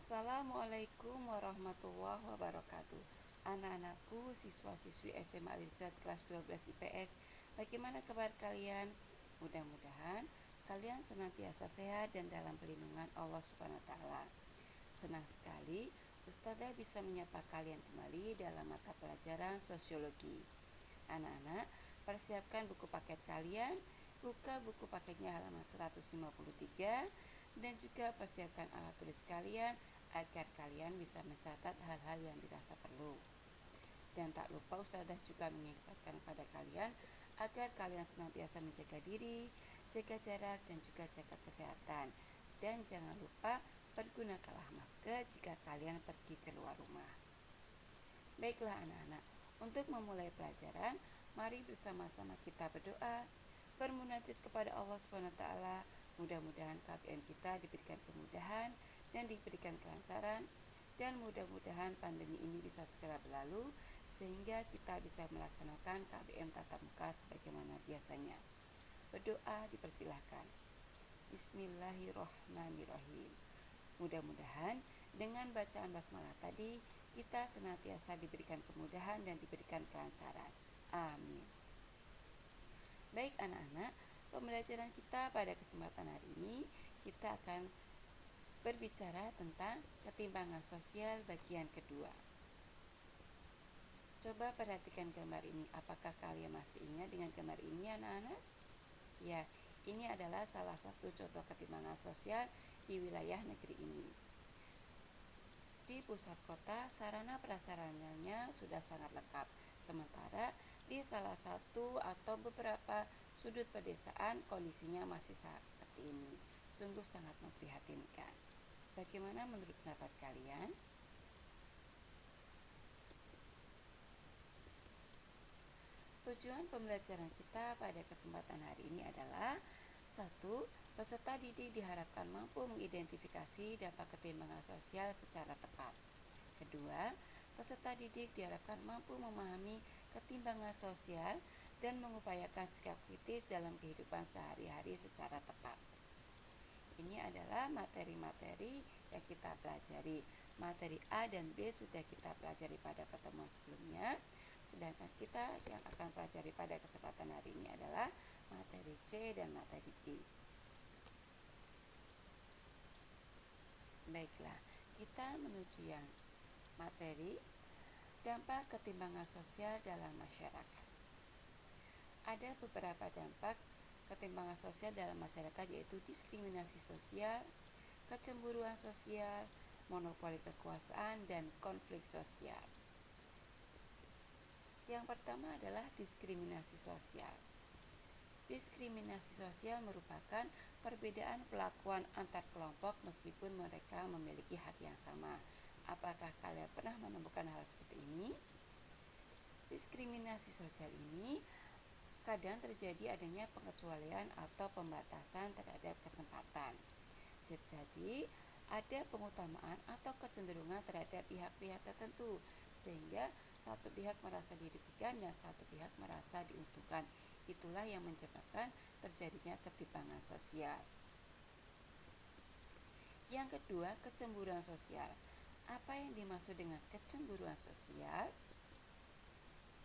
Assalamualaikum warahmatullahi wabarakatuh. Anak-anakku, siswa-siswi SMA Alizat kelas 12 IPS, bagaimana kabar kalian? Mudah-mudahan kalian senantiasa sehat dan dalam perlindungan Allah Subhanahu wa taala. Senang sekali Ustazah bisa menyapa kalian kembali dalam mata pelajaran sosiologi. Anak-anak, persiapkan buku paket kalian. Buka buku paketnya halaman 153 dan juga persiapkan alat tulis kalian agar kalian bisa mencatat hal-hal yang dirasa perlu. Dan tak lupa Ustazah juga mengingatkan kepada kalian agar kalian senantiasa menjaga diri, jaga jarak dan juga jaga kesehatan. Dan jangan lupa pergunakanlah masker jika kalian pergi keluar rumah. Baiklah anak-anak, untuk memulai pelajaran, mari bersama-sama kita berdoa, bermunajat kepada Allah Subhanahu wa taala. Mudah-mudahan KBM kita diberikan kemudahan dan diberikan kelancaran, dan mudah-mudahan pandemi ini bisa segera berlalu sehingga kita bisa melaksanakan KBM tatap muka sebagaimana biasanya. Berdoa dipersilahkan. Bismillahirrahmanirrahim. Mudah-mudahan dengan bacaan basmalah tadi kita senantiasa diberikan kemudahan dan diberikan kelancaran. Amin. Baik anak-anak, pembelajaran kita pada kesempatan hari ini kita akan berbicara tentang ketimpangan sosial bagian kedua. Coba perhatikan gambar ini. Apakah kalian masih ingat dengan gambar ini anak-anak? Ya, ini adalah salah satu contoh ketimpangan sosial di wilayah negeri ini. Di pusat kota, sarana prasarananya sudah sangat lengkap. Sementara di salah satu atau beberapa sudut pedesaan kondisinya masih seperti ini. Sungguh sangat memprihatinkan. Bagaimana menurut pendapat kalian? Tujuan pembelajaran kita pada kesempatan hari ini adalah 1. Peserta didik diharapkan mampu mengidentifikasi dampak ketimpangan sosial secara tepat. Kedua, peserta didik diharapkan mampu memahami ketimpangan sosial dan mengupayakan sikap kritis dalam kehidupan sehari-hari secara tepat. Ini adalah materi-materi yang kita pelajari. Materi A dan B sudah kita pelajari pada pertemuan sebelumnya. Sedangkan kita yang akan pelajari pada kesempatan hari ini adalah materi C dan materi D. Baiklah, kita menuju yang materi dampak ketimpangan sosial dalam masyarakat. Ada beberapa dampak ketimpangan sosial dalam masyarakat, yaitu diskriminasi sosial, kecemburuan sosial, monopoli kekuasaan, dan konflik sosial. Yang pertama adalah diskriminasi sosial. Diskriminasi sosial merupakan perbedaan perlakuan antar kelompok meskipun mereka memiliki hak yang sama. Apakah kalian pernah menemukan hal seperti ini? Diskriminasi sosial ini kadang terjadi adanya pengecualian atau pembatasan terhadap kesempatan. Jadi, ada pengutamaan atau kecenderungan terhadap pihak-pihak tertentu, sehingga satu pihak merasa dirugikan dan satu pihak merasa diuntungkan. Itulah yang menyebabkan terjadinya ketimpangan sosial. Yang kedua, kecemburuan sosial. Apa yang dimaksud dengan kecemburuan sosial?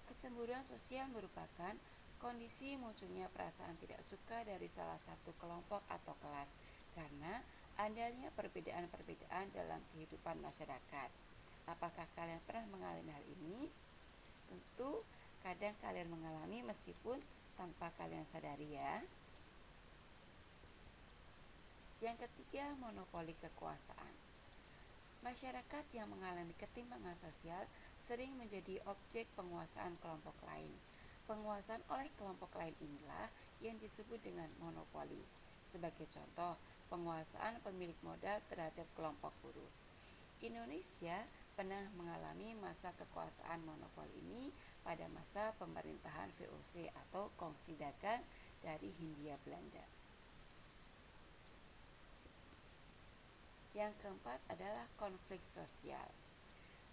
Kecemburuan sosial merupakan kondisi munculnya perasaan tidak suka dari salah satu kelompok atau kelas karena adanya perbedaan-perbedaan dalam kehidupan masyarakat. Apakah kalian pernah mengalami hal ini? Tentu kadang kalian mengalami meskipun tanpa kalian sadari ya. Yang ketiga, monopoli kekuasaan. Masyarakat yang mengalami ketimpangan sosial sering menjadi objek penguasaan kelompok lain. Penguasaan oleh kelompok lain inilah yang disebut dengan monopoli. Sebagai contoh, penguasaan pemilik modal terhadap kelompok buruh. Indonesia pernah mengalami masa kekuasaan monopoli ini pada masa pemerintahan VOC atau Kongsi Dagang dari Hindia Belanda. Yang keempat adalah konflik sosial.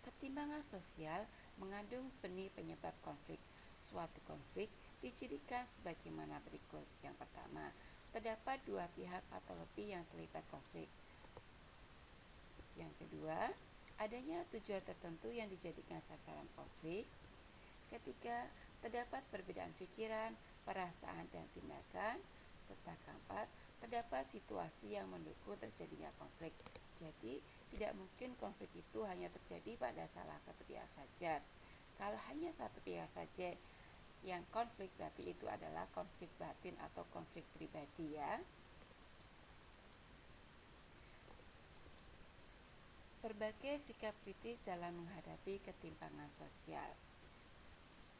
Ketimpangan sosial mengandung benih penyebab konflik. Suatu konflik dicirikan sebagaimana berikut. Yang pertama, terdapat dua pihak atau lebih yang terlibat konflik. Yang kedua, Kedua, adanya tujuan tertentu yang dijadikan sasaran konflik. Ketiga, terdapat perbedaan pikiran, perasaan, dan tindakan. Serta keempat, terdapat situasi yang mendukung terjadinya konflik. Jadi, tidak mungkin konflik itu hanya terjadi pada salah satu pihak saja. Kalau hanya satu pihak saja yang konflik, berarti itu adalah konflik batin atau konflik pribadi ya. Berbagai sikap kritis dalam menghadapi ketimpangan sosial.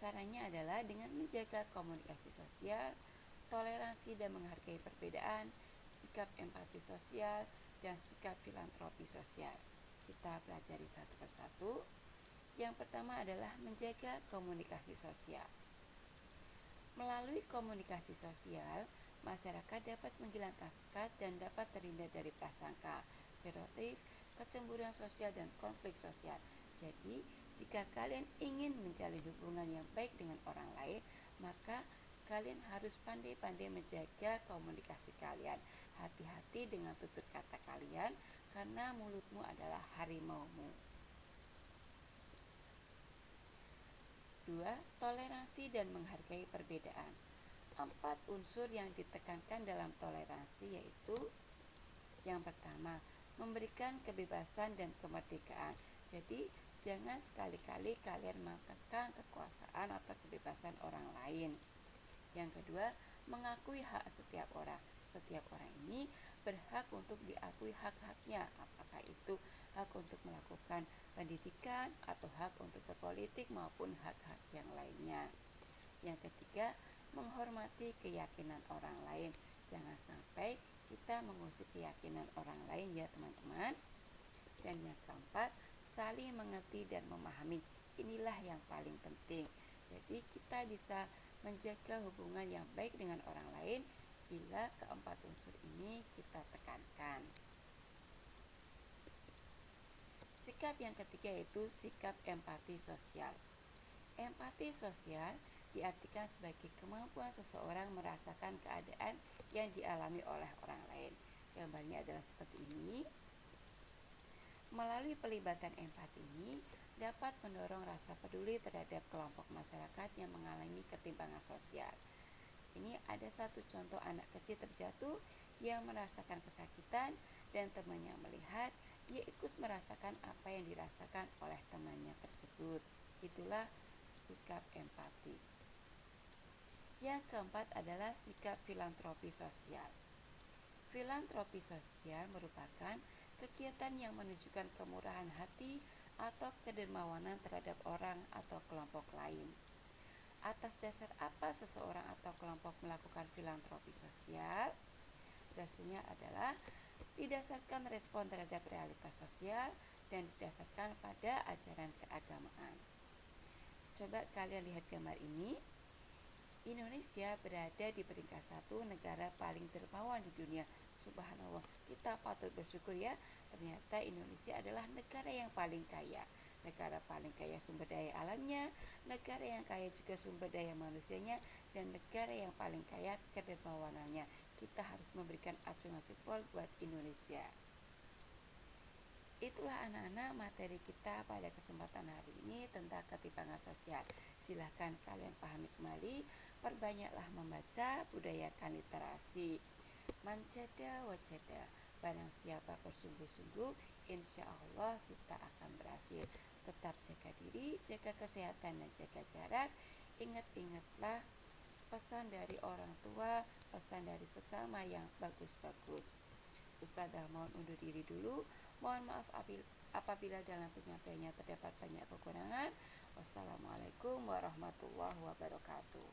Caranya adalah dengan menjaga komunikasi sosial, toleransi dan menghargai perbedaan, sikap empati sosial, dan sikap filantropi sosial. Kita pelajari satu persatu. Yang pertama adalah menjaga komunikasi sosial. Melalui komunikasi sosial, masyarakat dapat menghilangkan sekat dan dapat terhindar dari prasangka, stereotip, kecemburuan sosial, dan konflik sosial. Jadi, jika kalian ingin menjalin hubungan yang baik dengan orang lain, maka kalian harus pandai-pandai menjaga komunikasi kalian. Hati-hati dengan tutur kata kalian, karena mulutmu adalah harimaumu. 2. Toleransi dan menghargai perbedaan. 4 unsur yang ditekankan dalam toleransi yaitu: yang pertama, memberikan kebebasan dan kemerdekaan. Jadi, jangan sekali-kali kalian mengekang kekuasaan atau kebebasan orang lain. Yang kedua, mengakui hak setiap orang. Setiap orang ini berhak untuk diakui hak-haknya, apakah itu hak untuk melakukan pendidikan atau hak untuk berpolitik maupun hak-hak yang lainnya. Yang ketiga, menghormati keyakinan orang lain. Jangan sampai kita mengusik keyakinan orang lain ya teman-teman. Dan yang keempat, saling mengerti dan memahami. Inilah yang paling penting. Jadi kita bisa menjaga hubungan yang baik dengan orang lain bila keempat unsur ini kita tekankan. Sikap yang ketiga yaitu sikap empati sosial. Empati sosial diartikan sebagai kemampuan seseorang merasakan keadaan yang dialami oleh orang lain. Gambarnya adalah seperti ini. Melalui pelibatan empati ini dapat mendorong rasa peduli terhadap kelompok masyarakat yang mengalami ketimpangan sosial. Ini ada satu contoh anak kecil terjatuh yang merasakan kesakitan dan temannya melihat, dia ikut merasakan apa yang dirasakan oleh temannya tersebut. Itulah sikap empati. Yang keempat adalah sikap filantropi sosial. Filantropi sosial merupakan kegiatan yang menunjukkan kemurahan hati atau kedermawanan terhadap orang atau kelompok lain. Atas dasar apa seseorang atau kelompok melakukan filantropi sosial? Dasarnya adalah didasarkan respon terhadap realitas sosial dan didasarkan pada ajaran keagamaan. Coba kalian lihat gambar ini. Indonesia berada di peringkat 1 negara paling dermawan di dunia. Subhanallah, kita patut bersyukur ya. Ternyata Indonesia adalah negara yang paling kaya. Negara paling kaya sumber daya alamnya, negara yang kaya juga sumber daya manusianya, dan negara yang paling kaya kedermawanannya. Kita harus memberikan acungan jempol buat Indonesia. Itulah anak-anak materi kita pada kesempatan hari ini tentang ketimpangan sosial. Silahkan kalian pahami kembali, perbanyaklah membaca, budayakan literasi. Mancada wacada, barang siapa bersungguh-sungguh, insya Allah kita akan berhasil. Tetap jaga diri, jaga kesehatan dan jaga jarak. Ingat-ingatlah pesan dari orang tua, pesan dari sesama yang bagus-bagus. Ustazah mohon undur diri dulu. Mohon maaf apabila dalam penyampaiannya terdapat banyak kekurangan. Wassalamualaikum warahmatullahi wabarakatuh.